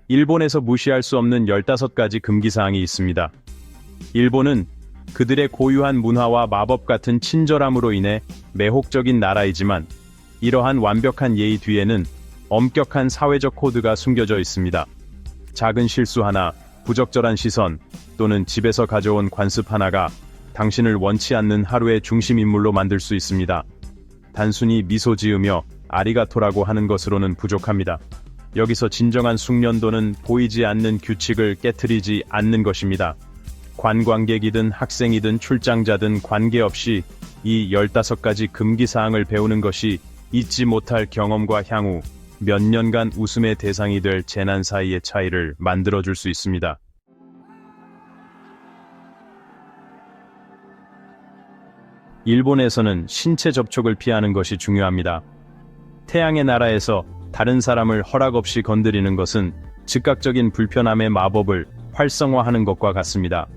일본에서 무시할 수 없는 15가지 금기사항이 있습니다. 일본은 그들의 고유한 문화와 마법 같은 친절함으로 인해 매혹적인 나라이지만 이러한 완벽한 예의 뒤에는 엄격한 사회적 코드가 숨겨져 있습니다. 작은 실수 하나, 부적절한 시선 또는 집에서 가져온 관습 하나가 당신을 원치 않는 하루의 중심 인물로 만들 수 있습니다. 단순히 미소 지으며 아리가토라고 하는 것으로는 부족합니다. 여기서 진정한 숙련도는 보이지 않는 규칙을 깨트리지 않는 것입니다. 관광객이든 학생이든 출장자든 관계없이 이 15가지 금기사항을 배우는 것이 잊지 못할 경험과 향후 몇 년간 웃음의 대상이 될 재난 사이의 차이를 만들어줄 수 있습니다. 일본에서는 신체 접촉을 피하는 것이 중요합니다. 태양의 나라에서 다른 사람을 허락 없이 건드리는 것은 즉각적인 불편함의 마법을 활성화하는 것과 같습니다.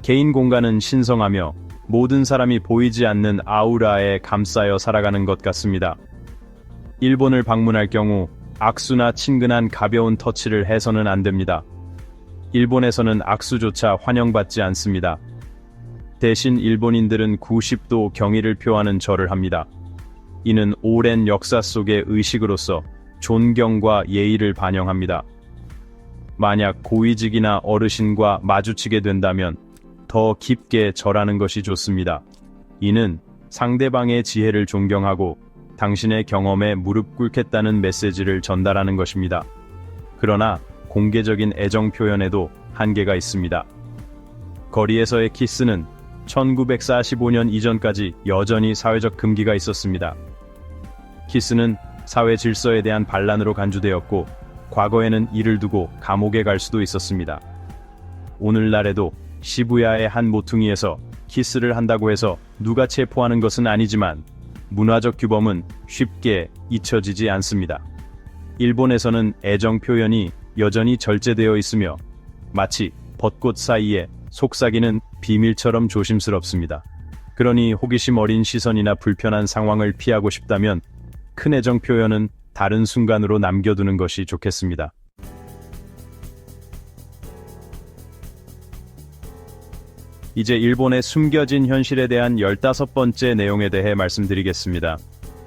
개인 공간은 신성하며 모든 사람이 보이지 않는 아우라에 감싸여 살아가는 것 같습니다. 일본을 방문할 경우 악수나 친근한 가벼운 터치를 해서는 안 됩니다. 일본에서는 악수조차 환영받지 않습니다. 대신 일본인들은 90도 경의를 표하는 절을 합니다. 이는 오랜 역사 속의 의식으로서 존경과 예의를 반영합니다. 만약 고위직이나 어르신과 마주치게 된다면 더 깊게 절하는 것이 좋습니다. 이는 상대방의 지혜를 존경하고 당신의 경험에 무릎 꿇겠다는 메시지를 전달하는 것입니다. 그러나 공개적인 애정 표현에도 한계가 있습니다. 거리에서의 키스는 1945년 이전까지 여전히 사회적 금기가 있었습니다. 키스는 사회 질서에 대한 반란으로 간주되었고 과거에는 이를 두고 감옥에 갈 수도 있었습니다. 오늘날에도 시부야의 한 모퉁이에서 키스를 한다고 해서 누가 체포하는 것은 아니지만 문화적 규범은 쉽게 잊혀지지 않습니다. 일본에서는 애정 표현이 여전히 절제되어 있으며 마치 벚꽃 사이에 속삭이는 비밀처럼 조심스럽습니다. 그러니 호기심 어린 시선이나 불편한 상황을 피하고 싶다면 큰 애정 표현은 다른 순간으로 남겨두는 것이 좋겠습니다. 이제 일본의 숨겨진 현실에 대한 15번째 내용에 대해 말씀드리겠습니다.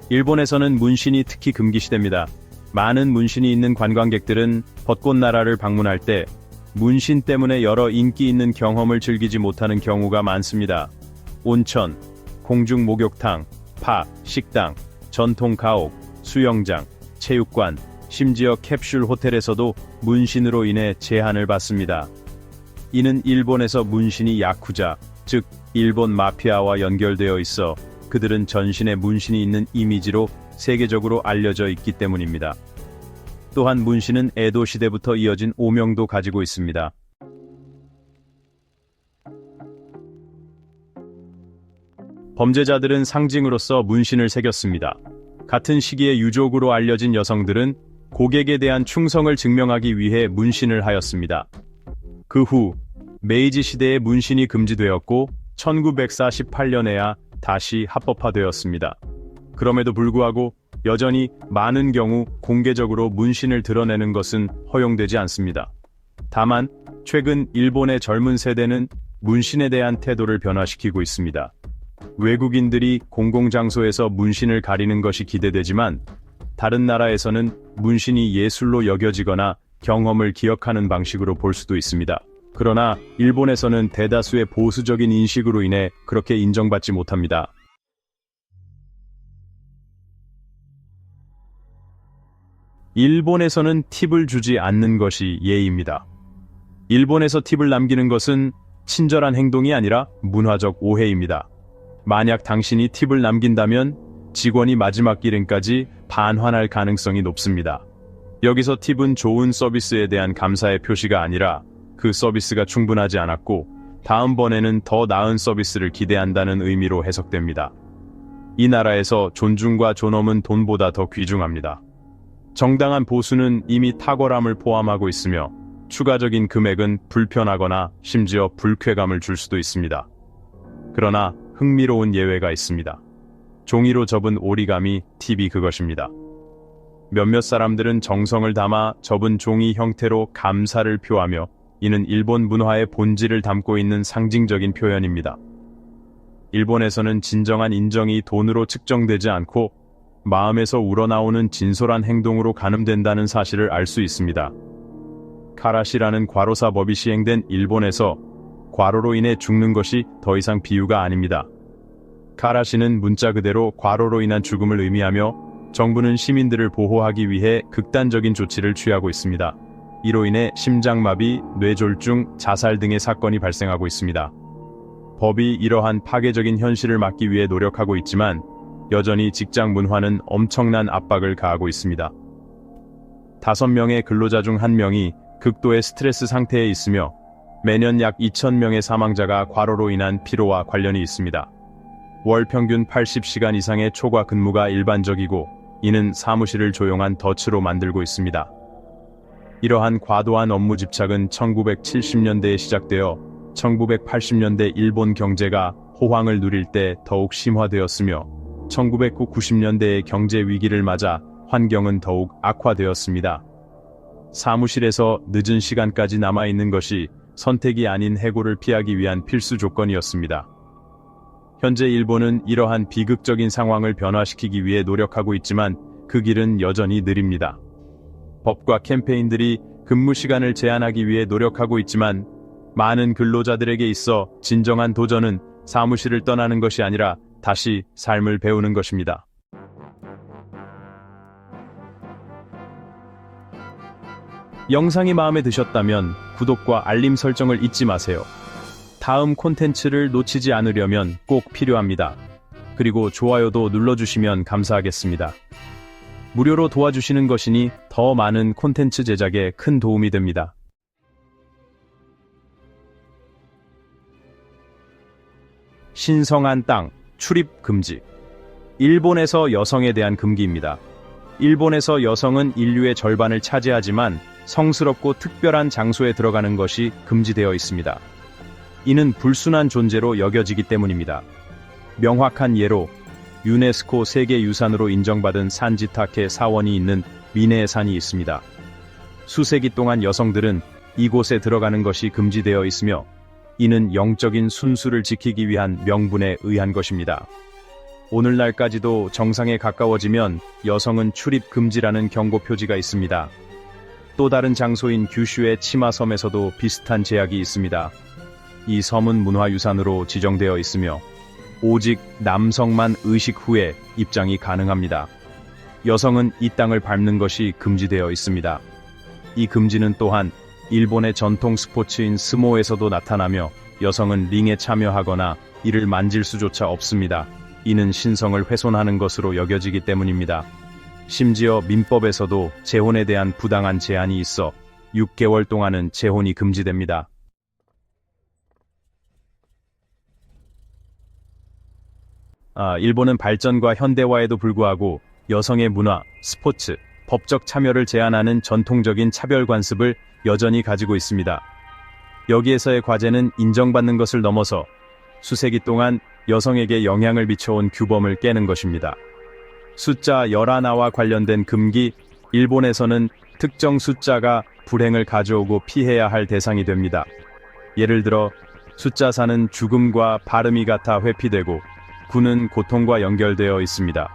일본에서는 문신이 특히 금기시됩니다. 많은 문신이 있는 관광객들은 벚꽃 나라를 방문할 때 문신 때문에 여러 인기 있는 경험을 즐기지 못하는 경우가 많습니다. 온천, 공중 목욕탕, 파, 식당, 전통 가옥, 수영장, 체육관, 심지어 캡슐 호텔에서도 문신으로 인해 제한을 받습니다. 이는 일본에서 문신이 야쿠자, 즉 일본 마피아와 연결되어 있어 그들은 전신에 문신이 있는 이미지로 세계적으로 알려져 있기 때문입니다. 또한 문신은 에도 시대부터 이어진 오명도 가지고 있습니다. 범죄자들은 상징으로서 문신을 새겼습니다. 같은 시기에 유족으로 알려진 여성들은 고객에 대한 충성을 증명하기 위해 문신을 하였습니다. 그 후 메이지 시대에 문신이 금지되었고 1948년에야 다시 합법화되었습니다. 그럼에도 불구하고 여전히 많은 경우 공개적으로 문신을 드러내는 것은 허용되지 않습니다. 다만 최근 일본의 젊은 세대는 문신에 대한 태도를 변화시키고 있습니다. 외국인들이 공공장소에서 문신을 가리는 것이 기대되지만 다른 나라에서는 문신이 예술로 여겨지거나 경험을 기억하는 방식으로 볼 수도 있습니다. 그러나 일본에서는 대다수의 보수적인 인식으로 인해 그렇게 인정받지 못합니다. 일본에서는 팁을 주지 않는 것이 예의입니다. 일본에서 팁을 남기는 것은 친절한 행동이 아니라 문화적 오해입니다. 만약 당신이 팁을 남긴다면 직원이 마지막 기능까지 반환할 가능성이 높습니다. 여기서 팁은 좋은 서비스에 대한 감사의 표시가 아니라 그 서비스가 충분하지 않았고 다음번에는 더 나은 서비스를 기대한다는 의미로 해석됩니다. 이 나라에서 존중과 존엄은 돈보다 더 귀중합니다. 정당한 보수는 이미 탁월함을 포함하고 있으며 추가적인 금액은 불편하거나 심지어 불쾌감을 줄 수도 있습니다. 그러나 흥미로운 예외가 있습니다. 종이로 접은 오리가미 팁이 그것입니다. 몇몇 사람들은 정성을 담아 접은 종이 형태로 감사를 표하며 이는 일본 문화의 본질을 담고 있는 상징적인 표현입니다. 일본에서는 진정한 인정이 돈으로 측정되지 않고 마음에서 우러나오는 진솔한 행동으로 가늠된다는 사실을 알 수 있습니다. 카라시라는 과로사법이 시행된 일본에서 과로로 인해 죽는 것이 더 이상 비유가 아닙니다. 카라시는 문자 그대로 과로로 인한 죽음을 의미하며 정부는 시민들을 보호하기 위해 극단적인 조치를 취하고 있습니다. 이로 인해 심장마비, 뇌졸중, 자살 등의 사건이 발생하고 있습니다. 법이 이러한 파괴적인 현실을 막기 위해 노력하고 있지만 여전히 직장 문화는 엄청난 압박을 가하고 있습니다. 5명의 근로자 중 1명이 극도의 스트레스 상태에 있으며 매년 약 2,000명의 사망자가 과로로 인한 피로와 관련이 있습니다. 월 평균 80시간 이상의 초과 근무가 일반적이고 이는 사무실을 조용한 덫으로 만들고 있습니다. 이러한 과도한 업무 집착은 1970년대에 시작되어 1980년대 일본 경제가 호황을 누릴 때 더욱 심화되었으며 1990년대의 경제 위기를 맞아 환경은 더욱 악화되었습니다. 사무실에서 늦은 시간까지 남아있는 것이 선택이 아닌 해고를 피하기 위한 필수 조건이었습니다. 현재 일본은 이러한 비극적인 상황을 변화시키기 위해 노력하고 있지만 그 길은 여전히 느립니다. 법과 캠페인들이 근무 시간을 제한하기 위해 노력하고 있지만 많은 근로자들에게 있어 진정한 도전은 사무실을 떠나는 것이 아니라 다시 삶을 배우는 것입니다. 영상이 마음에 드셨다면 구독과 알림 설정을 잊지 마세요. 다음 콘텐츠를 놓치지 않으려면 꼭 필요합니다. 그리고 좋아요도 눌러주시면 감사하겠습니다. 무료로 도와주시는 것이니 더 많은 콘텐츠 제작에 큰 도움이 됩니다. 신성한 땅, 출입 금지. 일본에서 여성에 대한 금기입니다. 일본에서 여성은 인류의 절반을 차지하지만 성스럽고 특별한 장소에 들어가는 것이 금지되어 있습니다. 이는 불순한 존재로 여겨지기 때문입니다. 명확한 예로 유네스코 세계유산으로 인정받은 산지타케 사원이 있는 미네의 산이 있습니다. 수세기 동안 여성들은 이곳에 들어가는 것이 금지되어 있으며 이는 영적인 순수를 지키기 위한 명분에 의한 것입니다. 오늘날까지도 정상에 가까워지면 여성은 출입 금지라는 경고 표지가 있습니다. 또 다른 장소인 규슈의 치마섬에서도 비슷한 제약이 있습니다. 이 섬은 문화유산으로 지정되어 있으며 오직 남성만 의식 후에 입장이 가능합니다. 여성은 이 땅을 밟는 것이 금지되어 있습니다. 이 금지는 또한 일본의 전통 스포츠인 스모에서도 나타나며 여성은 링에 참여하거나 이를 만질 수조차 없습니다. 이는 신성을 훼손하는 것으로 여겨지기 때문입니다. 심지어 민법에서도 재혼에 대한 부당한 제한이 있어 6개월 동안은 재혼이 금지됩니다. 일본은 발전과 현대화에도 불구하고 여성의 문화, 스포츠, 법적 참여를 제한하는 전통적인 차별 관습을 여전히 가지고 있습니다. 여기에서의 과제는 인정받는 것을 넘어서 수세기 동안 여성에게 영향을 미쳐온 규범을 깨는 것입니다. 숫자 11와 관련된 금기, 일본에서는 특정 숫자가 불행을 가져오고 피해야 할 대상이 됩니다. 예를 들어 숫자 4는 죽음과 발음이 같아 회피되고 9는 고통과 연결되어 있습니다.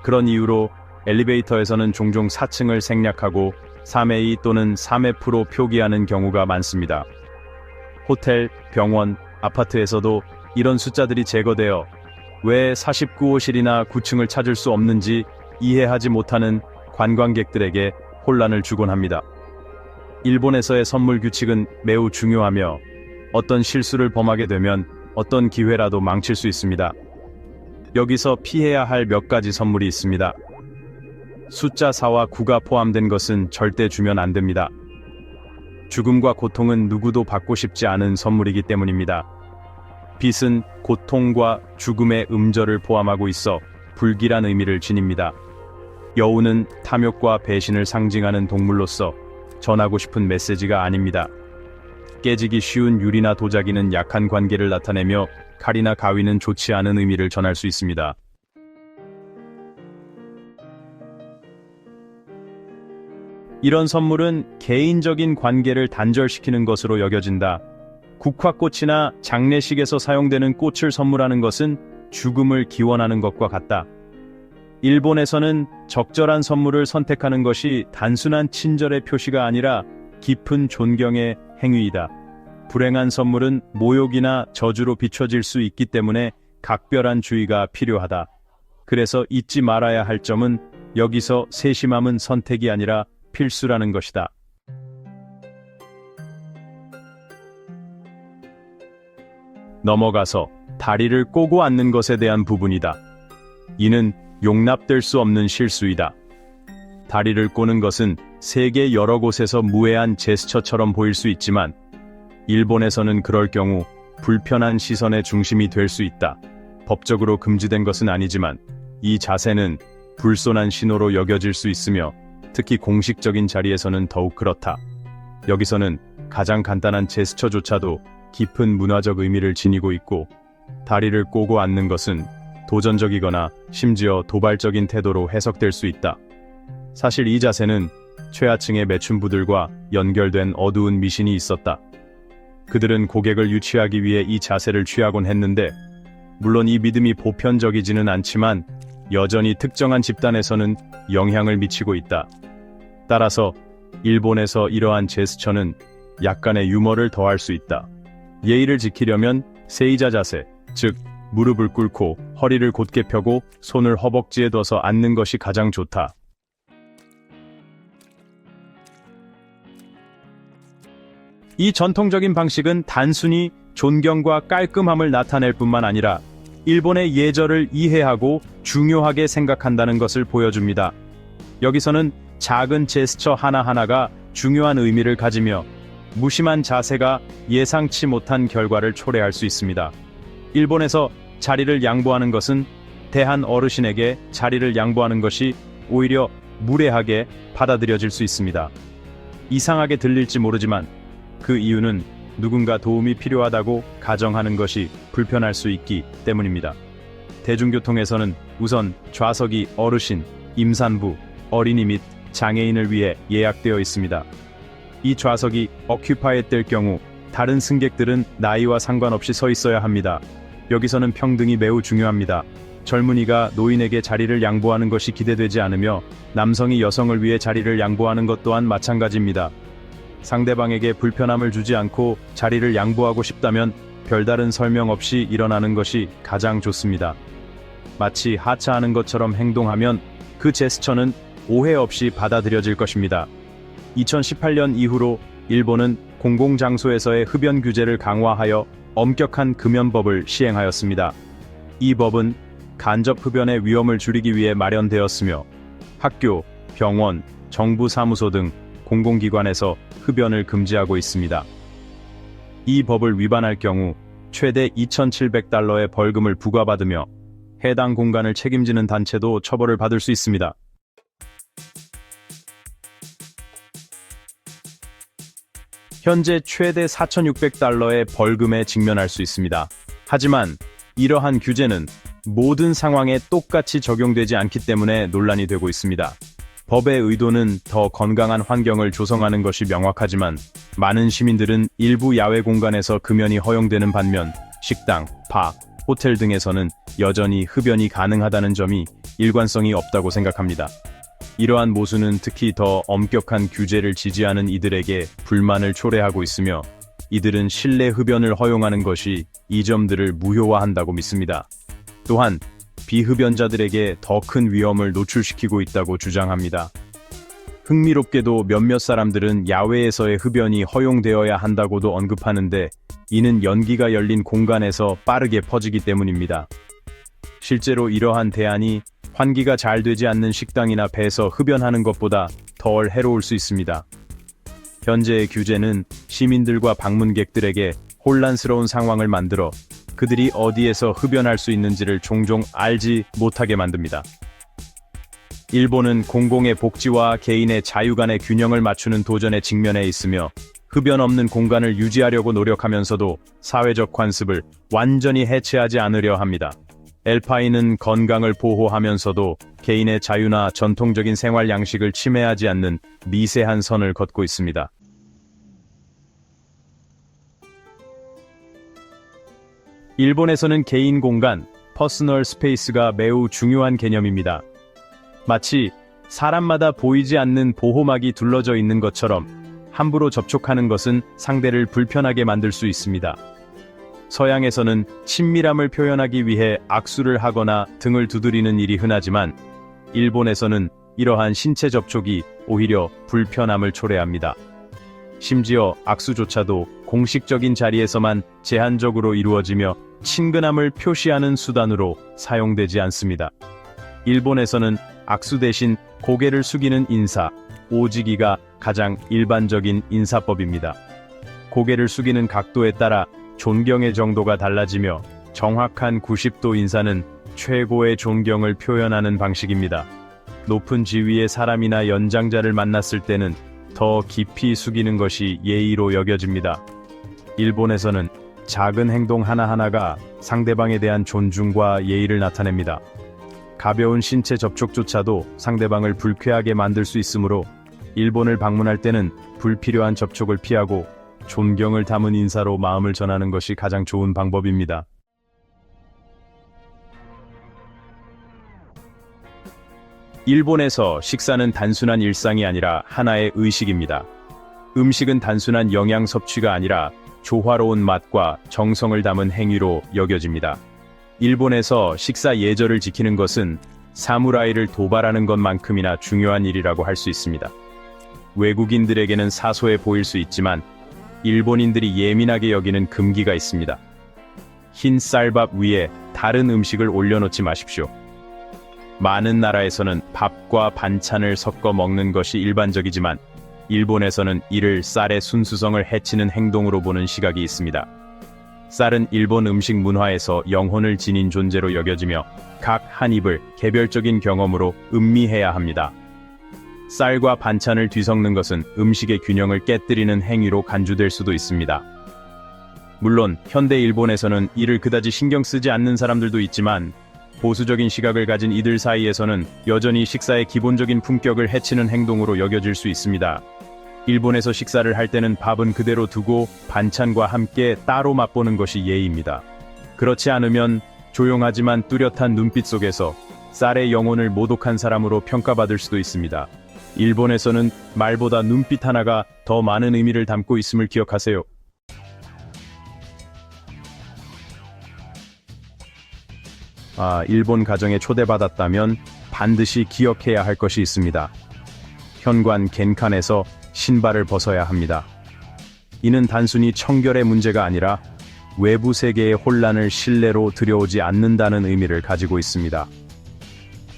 그런 이유로 엘리베이터에서는 종종 4층을 생략하고 3의 2 또는 3의 프로 표기하는 경우가 많습니다. 호텔, 병원, 아파트에서도 이런 숫자들이 제거되어 왜 49호실이나 9층을 찾을 수 없는지 이해하지 못하는 관광객들에게 혼란을 주곤 합니다. 일본에서의 선물 규칙은 매우 중요하며 어떤 실수를 범하게 되면 어떤 기회라도 망칠 수 있습니다. 여기서 피해야 할 몇 가지 선물이 있습니다. 숫자 4와 9가 포함된 것은 절대 주면 안 됩니다. 죽음과 고통은 누구도 받고 싶지 않은 선물이기 때문입니다. 빛은 고통과 죽음의 음절을 포함하고 있어 불길한 의미를 지닙니다. 여우는 탐욕과 배신을 상징하는 동물로서 전하고 싶은 메시지가 아닙니다. 깨지기 쉬운 유리나 도자기는 약한 관계를 나타내며 칼이나 가위는 좋지 않은 의미를 전할 수 있습니다. 이런 선물은 개인적인 관계를 단절시키는 것으로 여겨진다. 국화꽃이나 장례식에서 사용되는 꽃을 선물하는 것은 죽음을 기원하는 것과 같다. 일본에서는 적절한 선물을 선택하는 것이 단순한 친절의 표시가 아니라 깊은 존경의 행위이다. 불행한 선물은 모욕이나 저주로 비춰질 수 있기 때문에 각별한 주의가 필요하다. 그래서 잊지 말아야 할 점은 여기서 세심함은 선택이 아니라 필수라는 것이다. 넘어가서 다리를 꼬고 앉는 것에 대한 부분이다. 이는 용납될 수 없는 실수이다. 다리를 꼬는 것은 세계 여러 곳에서 무해한 제스처처럼 보일 수 있지만 일본에서는 그럴 경우 불편한 시선의 중심이 될 수 있다. 법적으로 금지된 것은 아니지만 이 자세는 불손한 신호로 여겨질 수 있으며 특히 공식적인 자리에서는 더욱 그렇다. 여기서는 가장 간단한 제스처조차도 깊은 문화적 의미를 지니고 있고 다리를 꼬고 앉는 것은 도전적이거나 심지어 도발적인 태도로 해석될 수 있다. 사실 이 자세는 최하층의 매춘부들과 연결된 어두운 미신이 있었다. 그들은 고객을 유치하기 위해 이 자세를 취하곤 했는데 물론 이 믿음이 보편적이지는 않지만 여전히 특정한 집단에서는 영향을 미치고 있다. 따라서 일본에서 이러한 제스처는 약간의 유머를 더할 수 있다. 예의를 지키려면 세이자 자세, 즉 무릎을 꿇고 허리를 곧게 펴고 손을 허벅지에 둬서 앉는 것이 가장 좋다. 이 전통적인 방식은 단순히 존경과 깔끔함을 나타낼 뿐만 아니라 일본의 예절을 이해하고 중요하게 생각한다는 것을 보여줍니다. 여기서는 작은 제스처 하나하나가 중요한 의미를 가지며 무심한 자세가 예상치 못한 결과를 초래할 수 있습니다. 일본에서 자리를 양보하는 것은 대한 어르신에게 자리를 양보하는 것이 오히려 무례하게 받아들여질 수 있습니다. 이상하게 들릴지 모르지만 그 이유는 누군가 도움이 필요하다고 가정하는 것이 불편할 수 있기 때문입니다. 대중교통에서는 우선 좌석이 어르신, 임산부, 어린이 및 장애인을 위해 예약되어 있습니다. 이 좌석이 어큐파이에 될 경우 다른 승객들은 나이와 상관없이 서 있어야 합니다. 여기서는 평등이 매우 중요합니다. 젊은이가 노인에게 자리를 양보하는 것이 기대되지 않으며 남성이 여성을 위해 자리를 양보하는 것 또한 마찬가지입니다. 상대방에게 불편함을 주지 않고 자리를 양보하고 싶다면 별다른 설명 없이 일어나는 것이 가장 좋습니다. 마치 하차하는 것처럼 행동하면 그 제스처는 오해 없이 받아들여질 것입니다. 2018년 이후로 일본은 공공장소에서의 흡연 규제를 강화하여 엄격한 금연법을 시행하였습니다. 이 법은 간접 흡연의 위험을 줄이기 위해 마련되었으며 학교, 병원, 정부 사무소 등 공공기관에서 흡연을 금지하고 있습니다. 이 법을 위반할 경우 최대 2,700달러의 벌금을 부과받으며 해당 공간을 책임지는 단체도 처벌을 받을 수 있습니다. 현재 최대 4,600달러의 벌금에 직면할 수 있습니다. 하지만 이러한 규제는 모든 상황에 똑같이 적용되지 않기 때문에 논란이 되고 있습니다. 법의 의도는 더 건강한 환경을 조성하는 것이 명확하지만 많은 시민들은 일부 야외 공간에서 금연이 허용되는 반면 식당, 바, 호텔 등에서는 여전히 흡연이 가능하다는 점이 일관성이 없다고 생각합니다. 이러한 모순은 특히 더 엄격한 규제를 지지하는 이들에게 불만을 초래하고 있으며 이들은 실내 흡연을 허용하는 것이 이 점들을 무효화한다고 믿습니다. 또한 비흡연자들에게 더 큰 위험을 노출시키고 있다고 주장합니다. 흥미롭게도 몇몇 사람들은 야외에서의 흡연이 허용되어야 한다고도 언급하는데 이는 연기가 열린 공간에서 빠르게 퍼지기 때문입니다. 실제로 이러한 대안이 환기가 잘 되지 않는 식당이나 배에서 흡연하는 것보다 덜 해로울 수 있습니다. 현재의 규제는 시민들과 방문객들에게 혼란스러운 상황을 만들어 그들이 어디에서 흡연할 수 있는지를 종종 알지 못하게 만듭니다. 일본은 공공의 복지와 개인의 자유 간의 균형을 맞추는 도전에 직면해 있으며 흡연 없는 공간을 유지하려고 노력하면서도 사회적 관습을 완전히 해체하지 않으려 합니다. 엘파인은 건강을 보호하면서도 개인의 자유나 전통적인 생활 양식을 침해하지 않는 미세한 선을 걷고 있습니다. 일본에서는 개인 공간, 퍼스널 스페이스가 매우 중요한 개념입니다. 마치 사람마다 보이지 않는 보호막이 둘러져 있는 것처럼 함부로 접촉하는 것은 상대를 불편하게 만들 수 있습니다. 서양에서는 친밀함을 표현하기 위해 악수를 하거나 등을 두드리는 일이 흔하지만 일본에서는 이러한 신체 접촉이 오히려 불편함을 초래합니다. 심지어 악수조차도 공식적인 자리에서만 제한적으로 이루어지며 친근함을 표시하는 수단으로 사용되지 않습니다. 일본에서는 악수 대신 고개를 숙이는 인사, 오지기가 가장 일반적인 인사법입니다. 고개를 숙이는 각도에 따라 존경의 정도가 달라지며 정확한 90도 인사는 최고의 존경을 표현하는 방식입니다. 높은 지위의 사람이나 연장자를 만났을 때는 더 깊이 숙이는 것이 예의로 여겨집니다. 일본에서는 작은 행동 하나하나가 상대방에 대한 존중과 예의를 나타냅니다. 가벼운 신체 접촉조차도 상대방을 불쾌하게 만들 수 있으므로 일본을 방문할 때는 불필요한 접촉을 피하고 존경을 담은 인사로 마음을 전하는 것이 가장 좋은 방법입니다. 일본에서 식사는 단순한 일상이 아니라 하나의 의식입니다. 음식은 단순한 영양 섭취가 아니라 조화로운 맛과 정성을 담은 행위로 여겨집니다. 일본에서 식사 예절을 지키는 것은 사무라이를 도발하는 것만큼이나 중요한 일이라고 할 수 있습니다. 외국인들에게는 사소해 보일 수 있지만 일본인들이 예민하게 여기는 금기가 있습니다. 흰 쌀밥 위에 다른 음식을 올려놓지 마십시오. 많은 나라에서는 밥과 반찬을 섞어 먹는 것이 일반적이지만 일본에서는 이를 쌀의 순수성을 해치는 행동으로 보는 시각이 있습니다. 쌀은 일본 음식 문화에서 영혼을 지닌 존재로 여겨지며 각 한 입을 개별적인 경험으로 음미해야 합니다. 쌀과 반찬을 뒤섞는 것은 음식의 균형을 깨뜨리는 행위로 간주될 수도 있습니다. 물론 현대 일본에서는 이를 그다지 신경 쓰지 않는 사람들도 있지만 보수적인 시각을 가진 이들 사이에서는 여전히 식사의 기본적인 품격을 해치는 행동으로 여겨질 수 있습니다. 일본에서 식사를 할 때는 밥은 그대로 두고 반찬과 함께 따로 맛보는 것이 예의입니다. 그렇지 않으면 조용하지만 뚜렷한 눈빛 속에서 쌀의 영혼을 모독한 사람으로 평가받을 수도 있습니다. 일본에서는 말보다 눈빛 하나가 더 많은 의미를 담고 있음을 기억하세요. 일본 가정에 초대받았다면 반드시 기억해야 할 것이 있습니다. 현관 겐칸에서 신발을 벗어야 합니다. 이는 단순히 청결의 문제가 아니라 외부 세계의 혼란을 실내로 들여오지 않는다는 의미를 가지고 있습니다.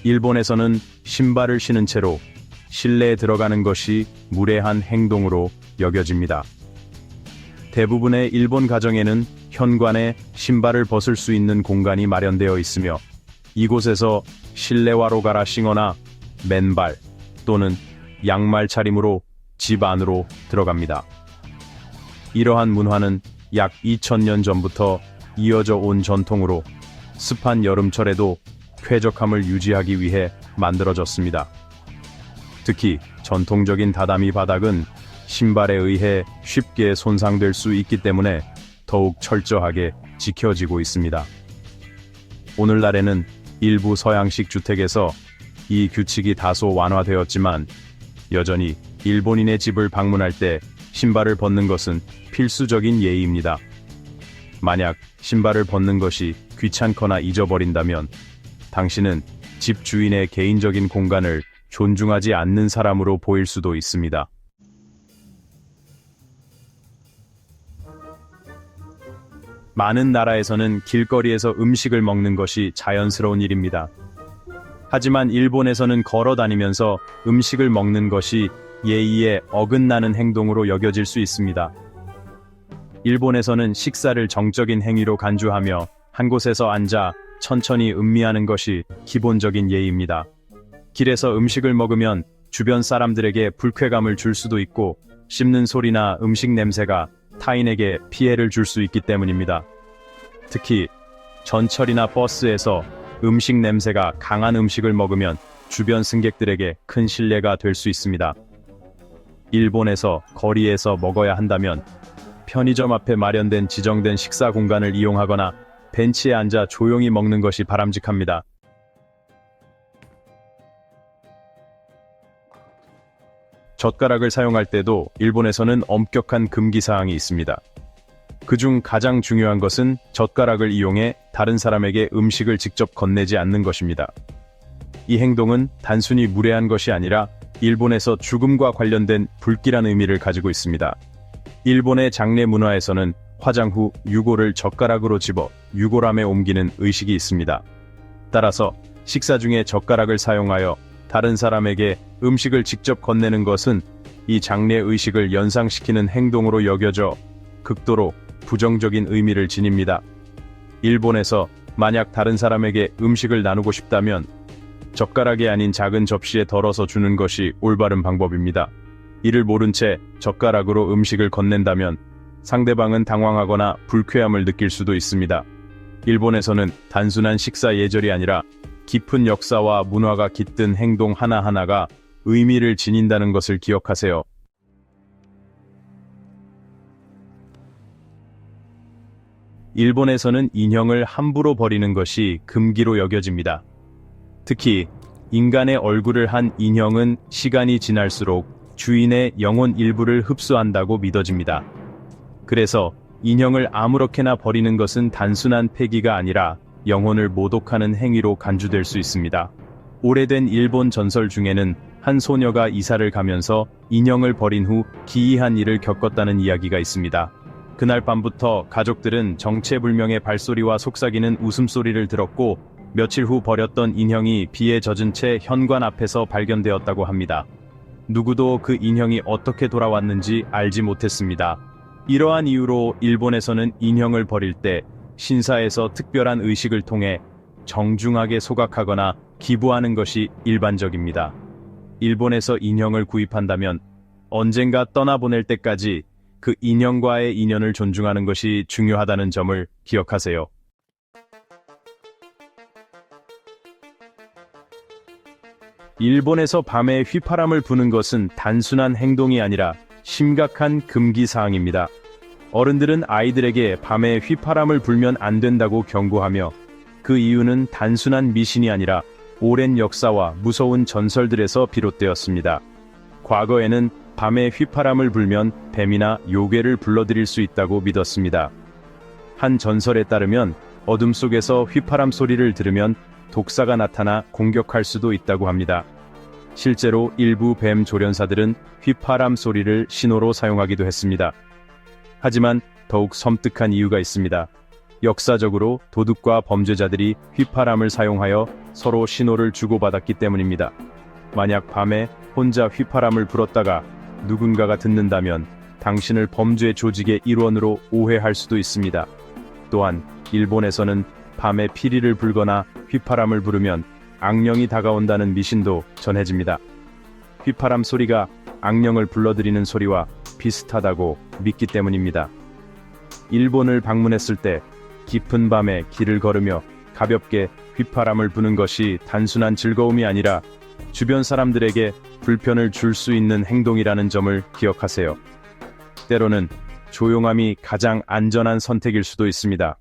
일본에서는 신발을 신은 채로 실내에 들어가는 것이 무례한 행동으로 여겨집니다. 대부분의 일본 가정에는 현관에 신발을 벗을 수 있는 공간이 마련되어 있으며 이곳에서 실내화로 갈아 신거나 맨발 또는 양말 차림으로 집 안으로 들어갑니다. 이러한 문화는 약 2000년 전부터 이어져 온 전통으로 습한 여름철에도 쾌적함을 유지하기 위해 만들어졌습니다. 특히 전통적인 다다미 바닥은 신발에 의해 쉽게 손상될 수 있기 때문에 더욱 철저하게 지켜지고 있습니다. 오늘날에는 일부 서양식 주택에서 이 규칙이 다소 완화되었지만 여전히 일본인의 집을 방문할 때 신발을 벗는 것은 필수적인 예의입니다. 만약 신발을 벗는 것이 귀찮거나 잊어버린다면 당신은 집 주인의 개인적인 공간을 존중하지 않는 사람으로 보일 수도 있습니다. 많은 나라에서는 길거리에서 음식을 먹는 것이 자연스러운 일입니다. 하지만 일본에서는 걸어 다니면서 음식을 먹는 것이 예의에 어긋나는 행동으로 여겨질 수 있습니다. 일본에서는 식사를 정적인 행위로 간주하며 한 곳에서 앉아 천천히 음미하는 것이 기본적인 예의입니다. 길에서 음식을 먹으면 주변 사람들에게 불쾌감을 줄 수도 있고 씹는 소리나 음식 냄새가 타인에게 피해를 줄 수 있기 때문입니다. 특히 전철이나 버스에서 음식 냄새가 강한 음식을 먹으면 주변 승객들에게 큰 신뢰가 될 수 있습니다. 일본에서 거리에서 먹어야 한다면 편의점 앞에 마련된 지정된 식사 공간을 이용하거나 벤치에 앉아 조용히 먹는 것이 바람직합니다. 젓가락을 사용할 때도 일본에서는 엄격한 금기 사항이 있습니다. 그중 가장 중요한 것은 젓가락을 이용해 다른 사람에게 음식을 직접 건네지 않는 것입니다. 이 행동은 단순히 무례한 것이 아니라 일본에서 죽음과 관련된 불길한 의미를 가지고 있습니다. 일본의 장례 문화에서는 화장 후 유골을 젓가락으로 집어 유골함에 옮기는 의식이 있습니다. 따라서 식사 중에 젓가락을 사용하여 다른 사람에게 음식을 직접 건네는 것은 이 장례 의식을 연상시키는 행동으로 여겨져 극도로 부정적인 의미를 지닙니다. 일본에서 만약 다른 사람에게 음식을 나누고 싶다면 젓가락이 아닌 작은 접시에 덜어서 주는 것이 올바른 방법입니다. 이를 모른 채 젓가락으로 음식을 건넨다면 상대방은 당황하거나 불쾌함을 느낄 수도 있습니다. 일본에서는 단순한 식사 예절이 아니라 깊은 역사와 문화가 깃든 행동 하나하나가 의미를 지닌다는 것을 기억하세요. 일본에서는 인형을 함부로 버리는 것이 금기로 여겨집니다. 특히 인간의 얼굴을 한 인형은 시간이 지날수록 주인의 영혼 일부를 흡수한다고 믿어집니다. 그래서 인형을 아무렇게나 버리는 것은 단순한 폐기가 아니라 영혼을 모독하는 행위로 간주될 수 있습니다. 오래된 일본 전설 중에는 한 소녀가 이사를 가면서 인형을 버린 후 기이한 일을 겪었다는 이야기가 있습니다. 그날 밤부터 가족들은 정체불명의 발소리와 속삭이는 웃음소리를 들었고 며칠 후 버렸던 인형이 비에 젖은 채 현관 앞에서 발견되었다고 합니다. 누구도 그 인형이 어떻게 돌아왔는지 알지 못했습니다. 이러한 이유로 일본에서는 인형을 버릴 때 신사에서 특별한 의식을 통해 정중하게 소각하거나 기부하는 것이 일반적입니다. 일본에서 인형을 구입한다면 언젠가 떠나보낼 때까지 그 인형과의 인연을 존중하는 것이 중요하다는 점을 기억하세요. 일본에서 밤에 휘파람을 부는 것은 단순한 행동이 아니라 심각한 금기 사항입니다. 어른들은 아이들에게 밤에 휘파람을 불면 안 된다고 경고하며 그 이유는 단순한 미신이 아니라 오랜 역사와 무서운 전설들에서 비롯되었습니다. 과거에는 밤에 휘파람을 불면 뱀이나 요괴를 불러들일 수 있다고 믿었습니다. 한 전설에 따르면 어둠 속에서 휘파람 소리를 들으면 독사가 나타나 공격할 수도 있다고 합니다. 실제로 일부 뱀 조련사들은 휘파람 소리를 신호로 사용하기도 했습니다. 하지만 더욱 섬뜩한 이유가 있습니다. 역사적으로 도둑과 범죄자들이 휘파람을 사용하여 서로 신호를 주고받았기 때문입니다. 만약 밤에 혼자 휘파람을 불었다가 누군가가 듣는다면 당신을 범죄 조직의 일원으로 오해할 수도 있습니다. 또한 일본에서는 밤에 피리를 불거나 휘파람을 부르면 악령이 다가온다는 미신도 전해집니다. 휘파람 소리가 악령을 불러들이는 소리와 비슷하다고 믿기 때문입니다. 일본을 방문했을 때 깊은 밤에 길을 걸으며 가볍게 휘파람을 부는 것이 단순한 즐거움이 아니라 주변 사람들에게 불편을 줄 수 있는 행동이라는 점을 기억하세요. 때로는 조용함이 가장 안전한 선택일 수도 있습니다.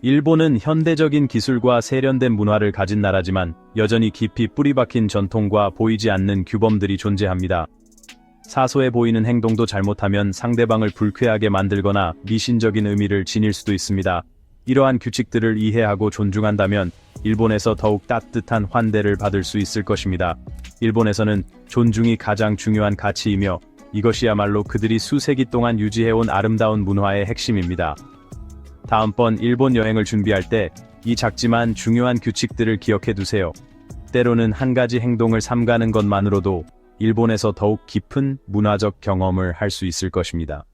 일본은 현대적인 기술과 세련된 문화를 가진 나라지만 여전히 깊이 뿌리박힌 전통과 보이지 않는 규범들이 존재합니다. 사소해 보이는 행동도 잘못하면 상대방을 불쾌하게 만들거나 미신적인 의미를 지닐 수도 있습니다. 이러한 규칙들을 이해하고 존중한다면 일본에서 더욱 따뜻한 환대를 받을 수 있을 것입니다. 일본에서는 존중이 가장 중요한 가치이며 이것이야말로 그들이 수세기 동안 유지해온 아름다운 문화의 핵심입니다. 다음번 일본 여행을 준비할 때 이 작지만 중요한 규칙들을 기억해 두세요. 때로는 한 가지 행동을 삼가는 것만으로도 일본에서 더욱 깊은 문화적 경험을 할 수 있을 것입니다.